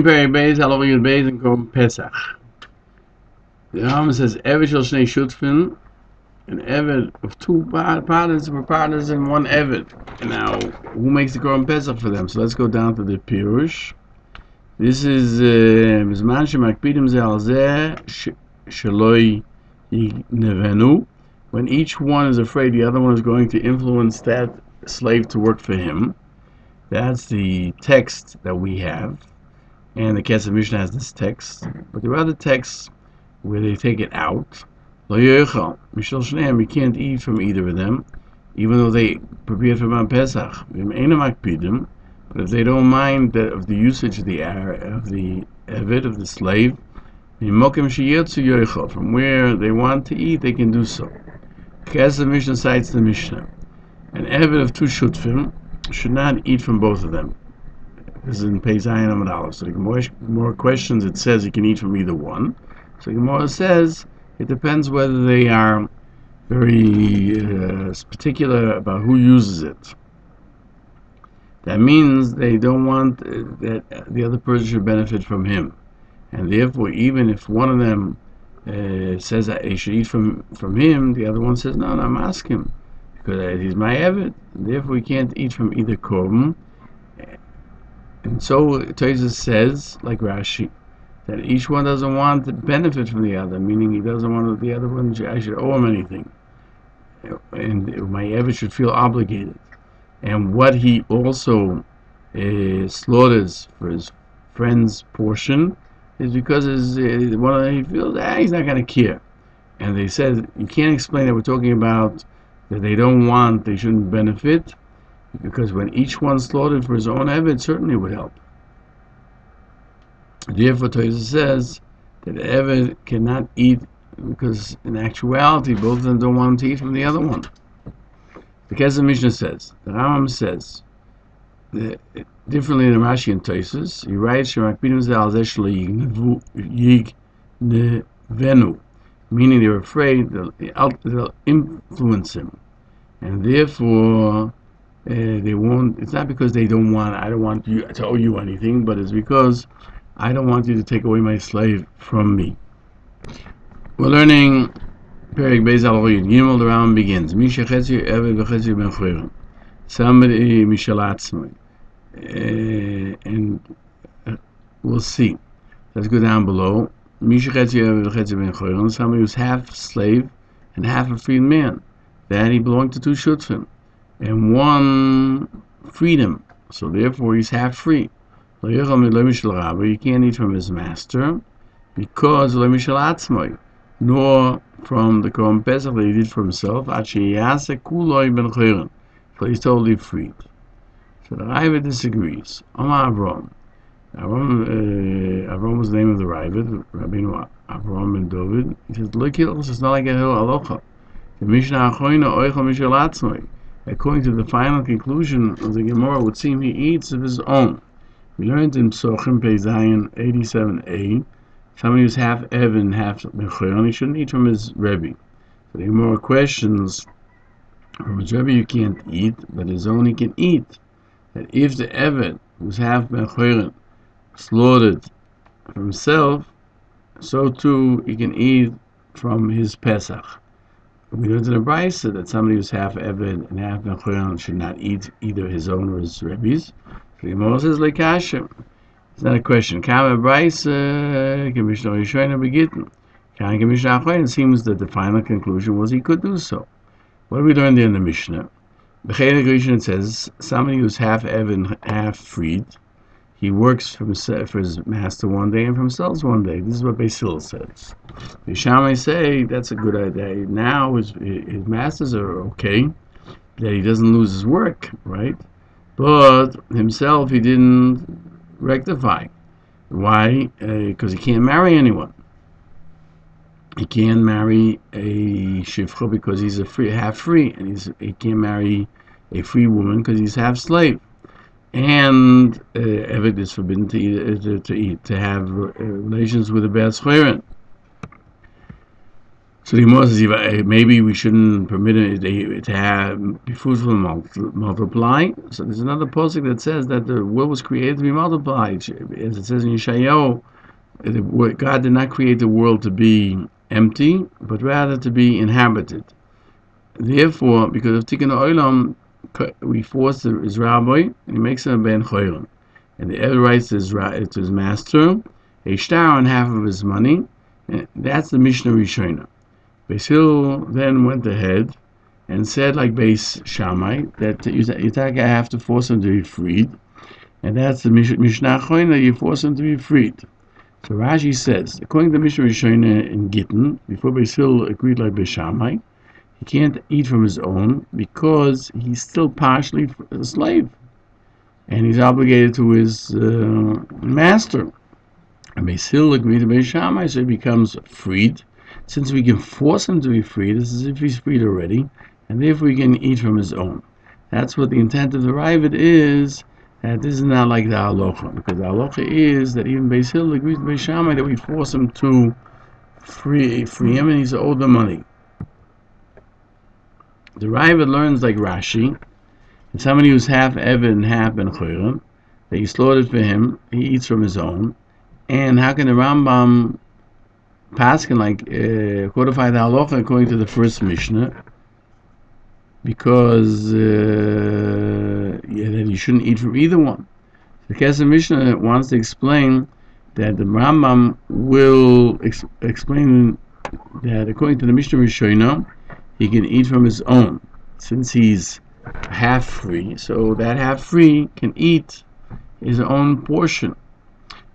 Perek Beis, Halacha Yud Beis, and Korban Pesach. The Rambam says, Eved shel shnei shutfin, an Eved of two partners in one Eved. And now, who makes the Korban Pesach for them? So let's go down to the Peirush. This is Mizman shemakpidim ze al zeh sheloi yignerenu. When each one is afraid the other one is going to influence that slave to work for him. That's the text that we have. And the Kesef Mishnah has this text, but there are other texts where they take it out. Lo yochal mishal shneim, you can't eat from either of them, even though they prepared for Korban Pesach. But if they don't mind of the usage of the Eved, of the slave, from where they want to eat, they can do so. Kesef Mishnah cites the Mishnah. An Eved of two shutfim should not eat from both of them. This is in Pei Zayin Amud Aleph. So the Gemara questions, it says you can eat from either one. So the Gemara says it depends whether they are very particular about who uses it. That means they don't want that the other person should benefit from him. And therefore, even if one of them says that he should eat from him, the other one says, no, I'm asking him, because he's my Eved. Therefore, he can't eat from either korban. And so Tosfos says, like Rashi, that each one doesn't want to benefit from the other, meaning he doesn't want the other one I should owe him anything, and my Eved should feel obligated. And what he also slaughters for his friend's portion is because he feels he's not going to care. And they said you can't explain that we're talking about that they shouldn't benefit. Because when each one slaughtered for his own Eved, it certainly would help. Therefore, Tosfos says that the Eved cannot eat, because in actuality, both of them don't want him to eat from the other one. The Kesef Mishnah says, the Rambam says, differently than Rashi and Tosfos, he writes, "Shemakpidim ze al zeh shelo yignevenu," meaning they're afraid they'll influence him, and therefore they won't. It's not because I don't want you to owe you anything, but it's because I don't want you to take away my slave from me. We're learning Perek Beis Halacha Yud Gimel. The Rambam begins. Misha chetzi Eved v'chetzi ben chorin. Somebody mishal atzmai. And we'll see. Let's go down below. Misha chetzi Eved v'chetzi ben chorin. Somebody who's half slave and half a freed man. That he belonged to two shutfim. And one freedom, so therefore he's half free. You can't eat from his master because nor from the Korban Pesach that he did for himself. So he's totally freed. So the Rebbe disagrees. Avram was the name of the Rebbe, Rabbeinu Avram ben David. He says, "Look, it's not like a halacha. The Mishnah Achoina oichel mishal atzmai." According to the final conclusion of the Gemara, it would seem he eats of his own. We learned in Psochim Pei Zayin 87a, somebody who's half Eved and half Mechoron, he shouldn't eat from his Rebbe. So the Gemara questions, from his Rebbe you can't eat, but his own he can eat. That if the Eved, who's half Mechoron, slaughtered for himself, so too he can eat from his Pesach. We learned in the Brisa that somebody who's half Eved and half Mechoron should not eat either his own or his Rebbe's. So the Gemara says, like Hashem. It's not a question. Kama Brisa, Mishnah Rishona begitten. Kama Mishnah Achoin. It seems that the final conclusion was he could do so. What do we learn there in the Mishnah? The Chelek Rishon, it says somebody who's half Eved and half freed, he works for his master one day and for himself one day. This is what Beis Hillel says. The Shammai say that's a good idea. Now his masters are okay, that he doesn't lose his work, right? But himself he didn't rectify. Why? Because he can't marry anyone. He can't marry a shifcha because he's half free, and he can't marry a free woman because he's half slave. And Eved is forbidden to have relations with a bad schoren. So the Gemara says maybe we shouldn't permit it to be fruitful and multiply. So there's another pasuk that says that the world was created to be multiplied. As it says in Yeshayahu, God did not create the world to be empty, but rather to be inhabited. Therefore, because of Tikkun Olam, we force his rabbi, and he makes him a ben cholim. And the Rebbe writes to his master a shtar on half of his money. And that's the Mishnah Rishona. Beis Hillel then went ahead and said, like Beis Shammai, that you have to force him to be freed. And that's the Mishnah Choina, you force him to be freed. So Rashi says, according to the Mishnah Rishona in Gittin, before Beis Hillel agreed like Beis Shammai, he can't eat from his own because he's still partially a slave. And he's obligated to his master. And Beis Hillel agreed to Beis Shammai, so he becomes freed. Since we can force him to be freed, it's as if he's freed already, and therefore he can eat from his own. That's what the intent of the Ravid is, that this is not like the Halacha, because the Halacha is that even Beis Hillel agrees to Beis Shammai that we force him to free him, and he's owed the money. The Ravid learns like Rashi, that somebody who's half Eved and half Ben Chorim, that you slaughtered for him, he eats from his own. And how can the Rambam paskin codify the halacha according to the first Mishnah? Because that you shouldn't eat from either one. The Kesef Mishnah wants to explain that the Rambam will explain that according to the Mishnah Rishona, he can eat from his own, since he's half free. So that half free can eat his own portion.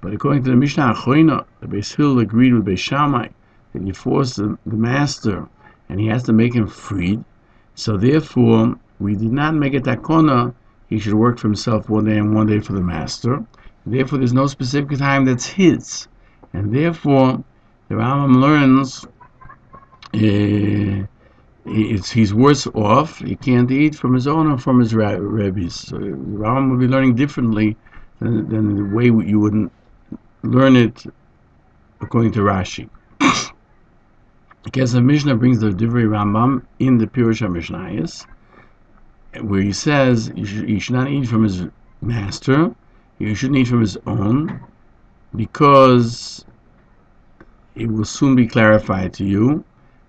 But according to the Mishnah Achoina, the Beis Hillel agreed with Beis Shammai that you force the master and he has to make him freed. So therefore, we did not make a takona, he should work for himself one day and one day for the master. Therefore, there's no specific time that's his. And therefore, the Rambam learns he's worse off. He can't eat from his own or from his Rebbe's. So the Rambam will be learning differently than the way you wouldn't learn it according to Rashi. Because the Mishnah brings the Divrei Rambam in the Peirush HaMeir, where he says you should not eat from his master, you shouldn't eat from his own, because it will soon be clarified to you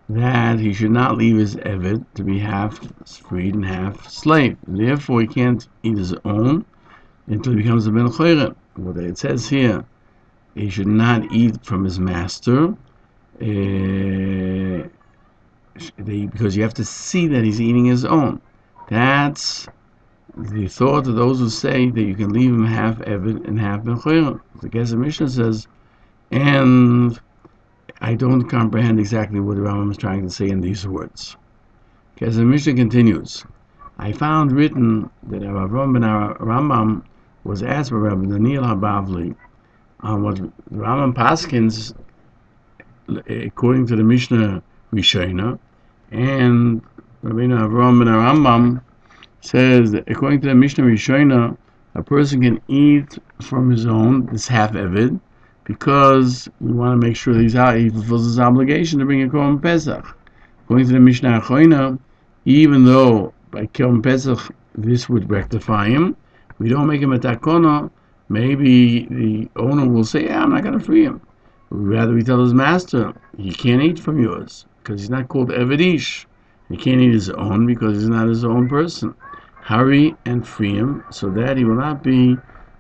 that he should not leave his Eved to be half freed and half slave. Therefore, he can't eat his own until he becomes a ben cholim. What it says here, he should not eat from his master, because you have to see that he's eating his own. That's the thought of those who say that you can leave him half Eved and half ben cholim. The Kesef Mishnah says, and I don't comprehend exactly what the Rambam is trying to say in these words. Kesef Mishnah continues, I found written that Avram ben Rambam was asked by Rabbi Daniel HaBavli on what Rambam paskins according to the Mishnah Rishona, and Rabbi Avram ben Rambam says that according to the Mishnah Rishona, a person can eat from his own, this half Eved, because we want to make sure that he fulfills his obligation to bring a Korban Pesach. According to the Mishnah Achoina, even though by Korban Pesach this would rectify him, we don't make him a takona. Maybe the owner will say, I'm not going to free him. Rather, we tell his master, he can't eat from yours, because he's not called Evedish. He can't eat his own because he's not his own person. Hurry and free him, so that he will not be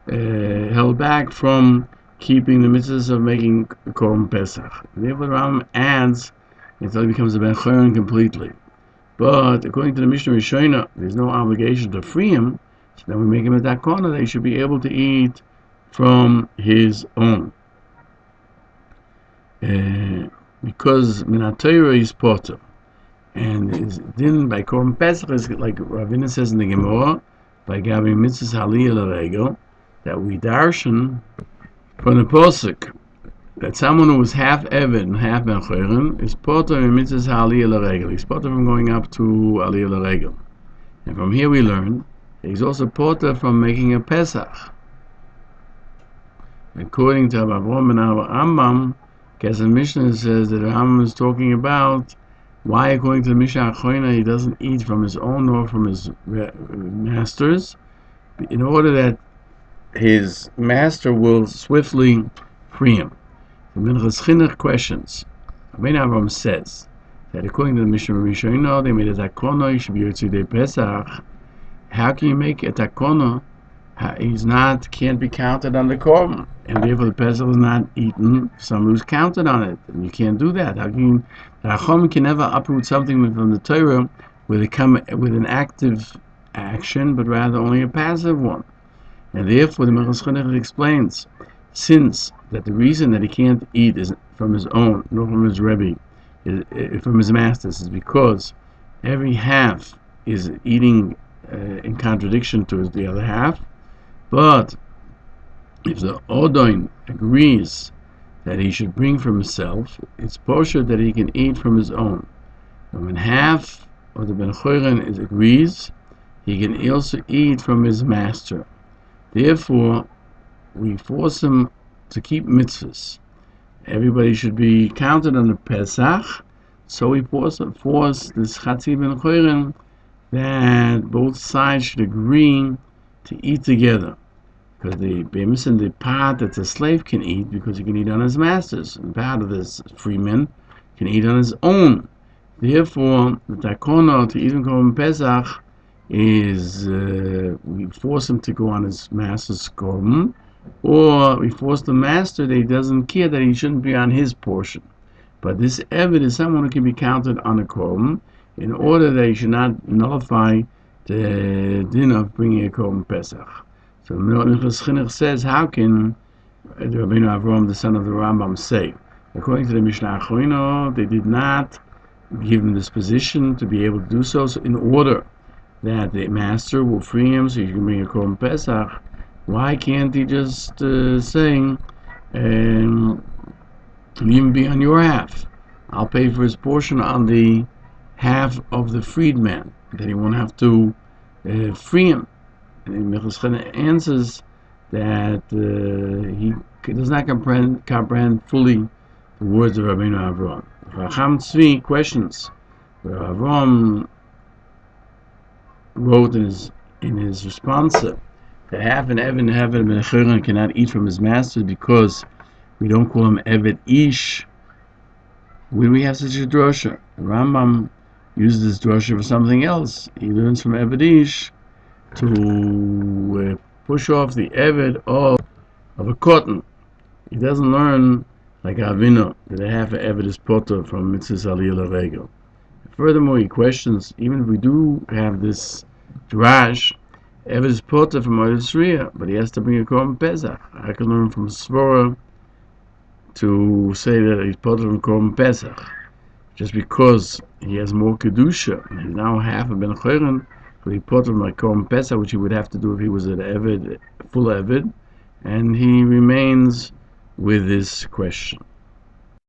held back from keeping the mitzvahs of making Korban Pesach. Therefore, the Rambam adds until he becomes a ben cholim completely. But according to the Mishnah Rishona, there's no obligation to free him. So then we make him a takona that he should be able to eat from his own. Because Minatayra is potter. And his din by Korban Pesach is like Ravina says in the Gemara, by Gabi Mitzvahs Haliyah L'Regel, that we darshan from the Posuk that someone who was half Eved and half Ben Cholim is potter in Mitzvahs Haliyah L'Regel. He's potter from going up to Aliyah L'Regel. And from here we learn that he's also potter from making a Pesach. According to Avram ben Rambam, Because the Mishnah says that Rambam is talking about why, according to the Mishnah Achoina, he doesn't eat from his own nor from his master's, in order that his master will swiftly free him. The Minchas Chinuch questions. Rabbeinu Avram says that according to the Mishnah Rishonah, they made a takono, he should be Yotzei Pesach. How can you make a takono? Can't be counted on the korban, and therefore the Pesach is not eaten. Someone who's counted on it, and you can't do that. How can you? The Chacham can never uproot something from the Torah with an active action, but rather only a passive one. And therefore, the Machon Nesher explains, since that the reason that he can't eat is from his own, nor from his Rebbe, from his masters, is because every half is eating in contradiction to the other half. But if the Odoin agrees that he should bring from himself, it's posher that he can eat from his own. And when half of the Ben Choren agrees, he can also eat from his master. Therefore, we force him to keep mitzvahs. Everybody should be counted on the Pesach, so we force this Chatzi Ben Choren that both sides should agree to eat together. Because the bemis and the part that the slave can eat, because he can eat on his master's, and part of this freeman can eat on his own. Therefore, the takono to eat in korban Pesach is we force him to go on his master's korban, or we force the master that he doesn't care, that he shouldn't be on his portion. But this eved is someone who can be counted on a korban, in order that he should not nullify the din of bringing a korban Pesach. So Minchas Chinuch says, how can Rabbeinu Avram, the son of the Rambam, say? According to the Mishnah Achoino, they did not give him this position to be able to do so. So in order that the master will free him so he can bring a korban Pesach, why can't he just say, even be on your half? I'll pay for his portion on the half of the freedman, that he won't have to free him. And Minchas Chinuch answers that he does not comprehend fully the words of Rabbeinu Avram. Chacham Tzvi questions where Avram wrote in his response that half an Eved Ben Choren cannot eat from his master because we don't call him Eved Ish. Where do we have such a drosha? The Rambam uses this drosha for something else. He learns from Eved Ish to push off the Eved of a cotton. He doesn't learn like Avinu, that half an Eved is potter from Mitzvahs Aliyah L'Regel. Furthermore, he questions, even if we do have this drash, Eved is potter from Oyesriya, but he has to bring a korban Pesach. I can learn from Svora to say that he's potter from korban Pesach, just because he has more kedusha. He's now half a Ben Choren, but he potter from a korban Pesach, which he would have to do if he was an Eved, full Eved, and he remains with this question.